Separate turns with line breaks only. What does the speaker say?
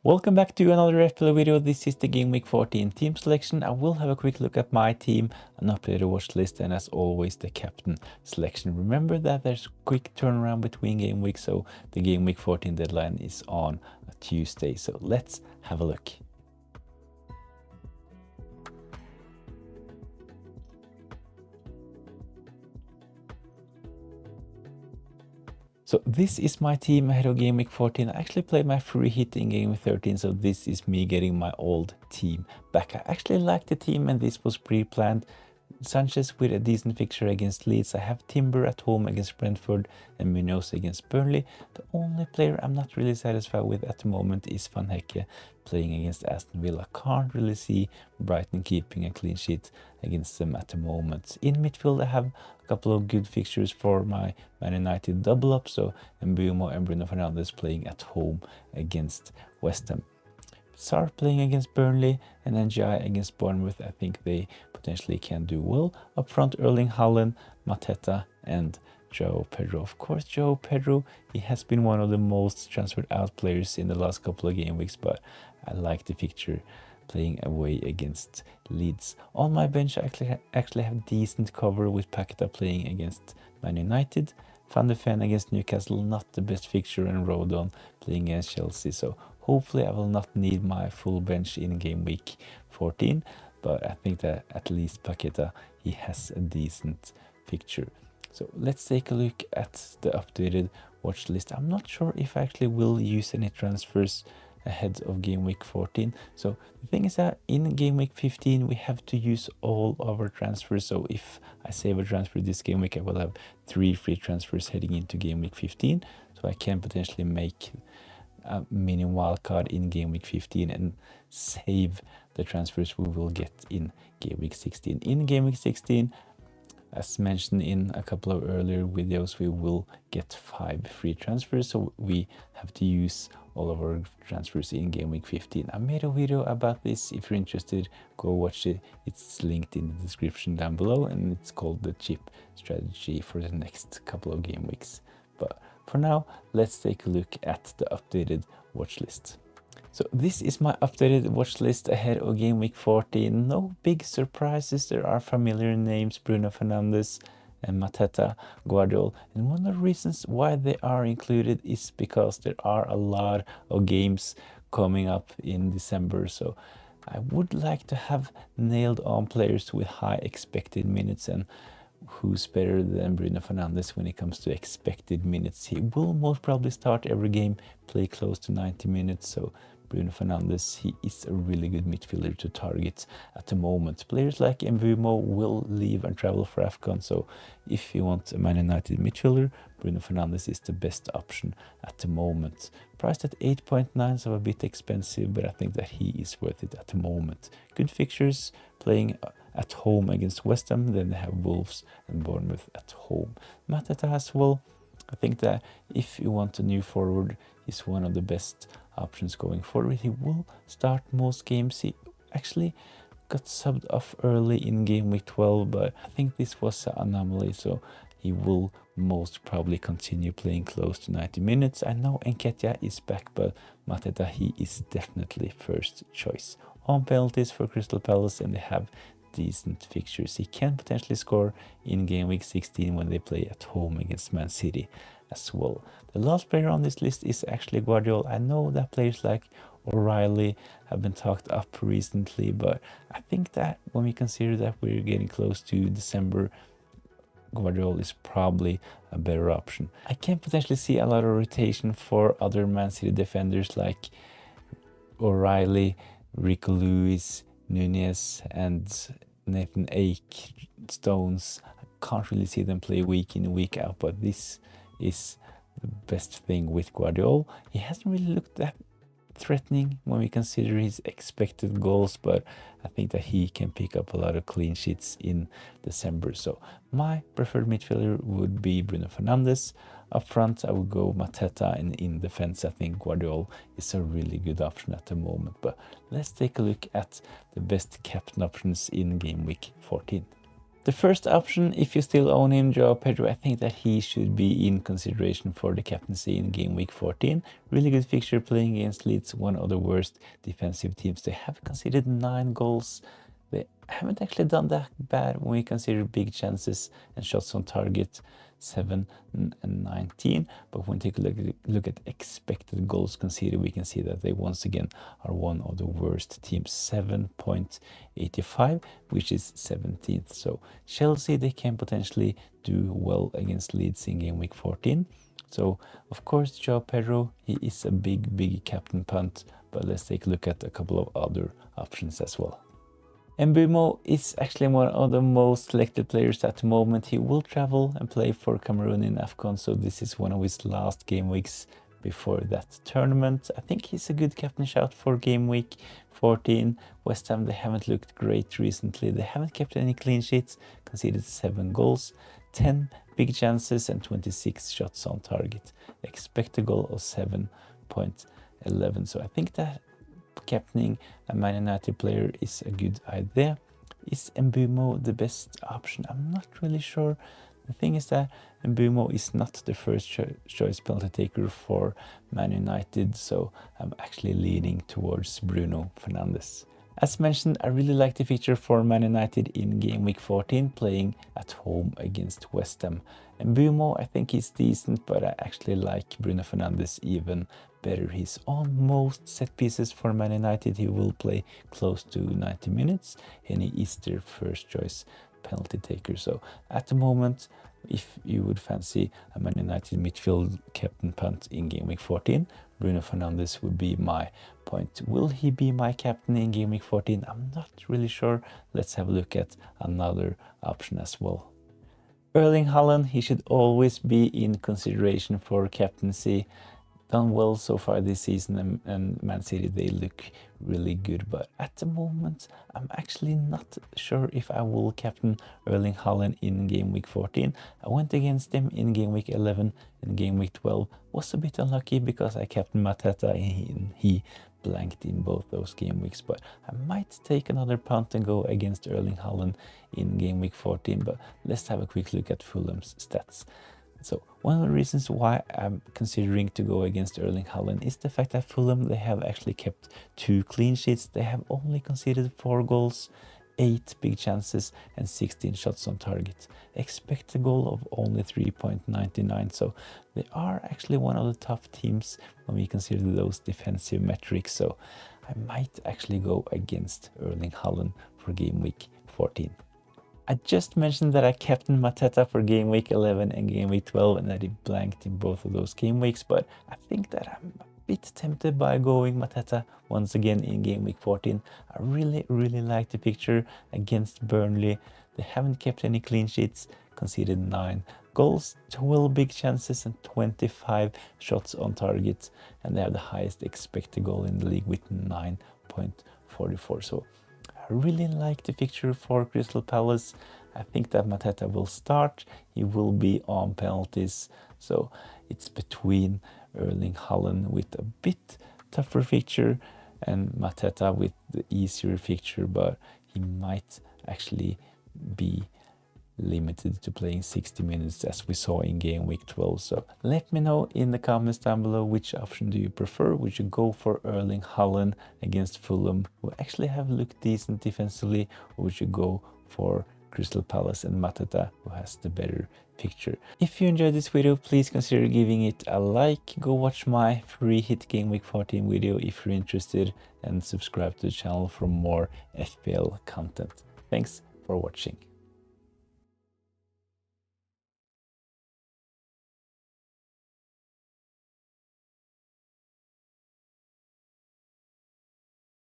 Welcome back to another FPL video. This is the Game Week 14 team selection. I will have a quick look at my team, an updated watch list, and as always the captain selection. Remember that there's a quick turnaround between game weeks, so the Game Week 14 deadline is on a Tuesday. So let's have a look. So this is my team ahead of Game Week 14. I actually played my free hit in Game Week 13, so this is me getting my old team back. I actually like the team and this was pre-planned. Sanchez with a decent fixture against Leeds. I have Timber at home against Brentford and Munoz against Burnley. The only player I'm not really satisfied with at the moment is Van Hecke playing against Aston Villa. Can't really see Brighton keeping a clean sheet against them at the moment. In midfield I have a couple of good fixtures for my Man United double up, so Mbeumo and Bruno Fernandes playing at home against West Ham. Sarr playing against Burnley and NGI against Bournemouth. I think they potentially can do well. Up front, Erling Haaland, Mateta and João Pedro. Of course, João Pedro, he has been one of the most transferred out players in the last couple of game weeks, but I like the fixture playing away against Leeds. On my bench, I actually have decent cover with Paqueta playing against Man United. Van de Ven against Newcastle, not the best fixture, and Rodon playing against Chelsea. So hopefully I will not need my full bench in game week 14, but I think that at least Paqueta, he has a decent fixture. So let's take a look at the updated watch list. I'm not sure if I actually will use any transfers ahead of game week 14. So the thing is that in game week 15 we have to use all of our transfers. So if I save a transfer this game week, I will have 3 free transfers heading into game week 15. So I can potentially make a mini wildcard in game week 15 and save the transfers we will get in game week 16. In game week 16, as mentioned in a couple of earlier videos, we will get 5 free transfers, so we have to use all of our transfers in game week 15. I made a video about this. If you're interested, go watch it. It's linked in the description down below, and it's called the Chip Strategy for the next couple of game weeks. But for now, let's take a look at the updated watch list. So this is my updated watch list ahead of game week 14. No big surprises. There are familiar names: Bruno Fernandes and Mateta, Guardiola. And one of the reasons why they are included is because there are a lot of games coming up in December. So I would like to have nailed on players with high expected minutes, and who's better than Bruno Fernandes when it comes to expected minutes. He will most probably start every game, play close to 90 minutes. So Bruno Fernandes, he is a really good midfielder to target at the moment. Players like Mbeumo will leave and travel for AFCON, so if you want a Man United midfielder, Bruno Fernandes is the best option at the moment. Priced at 8.9, so a bit expensive, but I think that he is worth it at the moment. Good fixtures, playing at home against West Ham, then they have Wolves and Bournemouth at home. Mateta as well. I think that if you want a new forward, he's one of the best options going forward. He will start most games. He actually got subbed off early in game week 12, but I think this was an anomaly, so he will most probably continue playing close to 90 minutes. I know Nketiah is back, but Mateta, he is definitely first choice. On penalties for Crystal Palace, and they have decent fixtures. He can potentially score in game week 16 when they play at home against Man City as well. The last player on this list is actually Guardiola. I know that players like O'Reilly have been talked up recently, but I think that when we consider that we're getting close to December, Guardiola is probably a better option. I can potentially see a lot of rotation for other Man City defenders like O'Reilly, Rico Lewis, Nunez and Nathan Ake, Stones. I can't really see them play week in, week out, but this is the best thing with Guardiola. He hasn't really looked that threatening when we consider his expected goals, but I think that he can pick up a lot of clean sheets in December. So my preferred midfielder would be Bruno Fernandes. Up front, I would go Mateta, and in defense, I think Guardiola is a really good option at the moment. But let's take a look at the best captain options in game week 14. The first option, if you still own him, Joao Pedro, I think that he should be in consideration for the captaincy in game week 14. Really good fixture playing against Leeds, one of the worst defensive teams. They have conceded 9 goals. They haven't actually done that bad when we consider big chances and shots on target, 7 and 19. But when we take a look at expected goals conceded, we can see that they once again are one of the worst teams, 7.85, which is 17th. So Chelsea, they can potentially do well against Leeds in game week 14. So of course, Joao Pedro, he is a big captain punt, but let's take a look at a couple of other options as well. Mbeumo is actually one of the most selected players at the moment. He will travel and play for Cameroon in AFCON, so this is one of his last game weeks before that tournament. I think he's a good captain shout for game week 14. West Ham, they haven't looked great recently. They haven't kept any clean sheets, conceded 7 goals, 10 big chances and 26 shots on target. Expect a goal of 7.11. So I think that captaining a Man United player is a good idea. Is Mbeumo the best option? I'm not really sure. The thing is that Mbeumo is not the first choice penalty taker for Man United, so I'm actually leaning towards Bruno Fernandes. As mentioned, I really like the feature for Man United in game week 14, playing at home against West Ham. Mbeumo, I think he's decent, but I actually like Bruno Fernandes even better. He's on most set pieces for Man United. He will play close to 90 minutes, and he is their first choice penalty taker. So at the moment, if you would fancy a Man United midfield captain punt in game week 14, Bruno Fernandes would be my point. Will he be my captain in game week 14? I'm not really sure. Let's have a look at another option as well. Erling Haaland, he should always be in consideration for captaincy. Done well so far this season, and Man City, they look really good, but at the moment I'm actually not sure if I will captain Erling Haaland in game week 14. I went against him in game week 11 and game week 12. Was a bit unlucky because I captained Mateta and he blanked in both those game weeks, but I might take another punt and go against Erling Haaland in game week 14. But let's have a quick look at Fulham's stats. So one of the reasons why I'm considering to go against Erling Haaland is the fact that Fulham, they have actually kept 2 clean sheets. They have only conceded 4 goals, 8 big chances and 16 shots on target. Expect a goal of only 3.99. So they are actually one of the tough teams when we consider those defensive metrics. So I might actually go against Erling Haaland for game week 14. I just mentioned that I captained Mateta for game week 11 and game week 12 and that he blanked in both of those game weeks, but I think that I'm a bit tempted by going Mateta once again in game week 14. I really like the picture against Burnley. They haven't kept any clean sheets, conceded 9 goals, 12 big chances and 25 shots on target, and they have the highest expected goal in the league with 9.44. So I really like the fixture for Crystal Palace. I think that Mateta will start. He will be on penalties. So it's between Erling Haaland with a bit tougher fixture and Mateta with the easier fixture, but he might actually be limited to playing 60 minutes as we saw in game week 12. So let me know in the comments down below, which option do you prefer? Would you go for Erling Haaland against Fulham, who actually have looked decent defensively, or would you go for Crystal Palace and Mateta, who has the better picture? If you enjoyed this video, please consider giving it a like. Go watch my free hit game week 14 video if you're interested, and subscribe to the channel for more FPL content. Thanks for watching.